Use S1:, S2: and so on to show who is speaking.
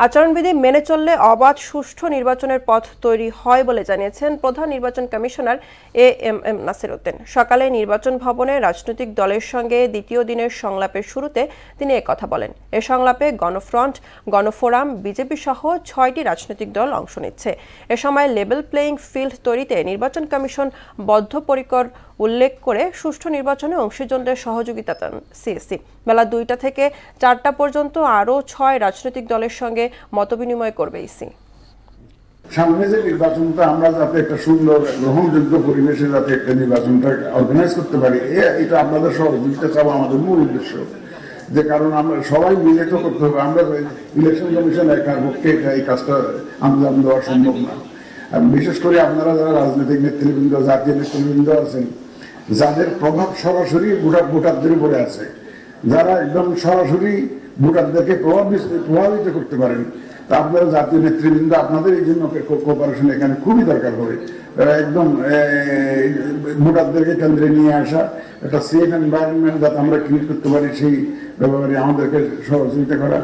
S1: আচরণবিধি মেনে চললে অবাধ সুষ্ঠু নির্বাচনের পথ তৈরি হয় বলে জানিয়েছেন প্রধান নির্বাচন কমিশনার এএমএম নাসির উদ্দিন। সকালে নির্বাচন ভবনে রাজনৈতিক দলের সঙ্গে দ্বিতীয় দিনের সংলাপের শুরুতে তিনি একথা বলেন। এ সংলাপে গণফ্রন্ট, গণফোরাম, বিজেপি সহ 6টি রাজনৈতিক দল অংশ নিচ্ছে। এ সময় লেভেল প্লেয়িং ফিল্ড তৈরিতে নির্বাচন কমিশন বদ্ধপরিকর উল্লেখ করে সুষ্ঠু নির্বাচনে অংশীজনদের সহযোগিতা চান সিএসি। বেলা 2টা থেকে 4টা পর্যন্ত আরও 6 রাজনৈতিক দলের সঙ্গে মতবিনিময় করবে ইসি।
S2: সামনে যে নির্বাচনটা আমরা যাতে একটা সুন্দর গ্রহণযোগ্য পরিবেশে যাতে একটা নির্বাচনটা অর্গানাইজ করতে পারি, এটা আপনাদের সহযোগিতা চাওয়া আমাদের মূল উদ্দেশ্য। যে কারণ আমরা সবাই মিলে তো করতে হবে, আমরা ইলেকশন কমিশন একার পক্ষে এই কাজটা আঞ্জাম দেওয়া সম্ভব না। বিশেষ করে আপনারা যারা রাজনৈতিক নেতৃবৃন্দ, জাতীয় নেতৃবৃন্দ আছেন, যাদের প্রভাব সরাসরি ভোটারদের উপরে আছে, যারা একদম সরাসরি ভোটারদেরকে প্রভাবিত করতে পারেন, তা আপনারা জাতীয় নেতৃবৃন্দ, আপনাদের এই জন্য কোঅপারেশন এখানে খুবই দরকার হবে। একদম ভোটারদেরকে কেন্দ্রে নিয়ে আসা, একটা সেফ এনভায়রনমেন্ট যাতে আমরা ক্রিয়েট করতে পারি, সেই ব্যাপারে আমাদেরকে সহযোগিতা করা।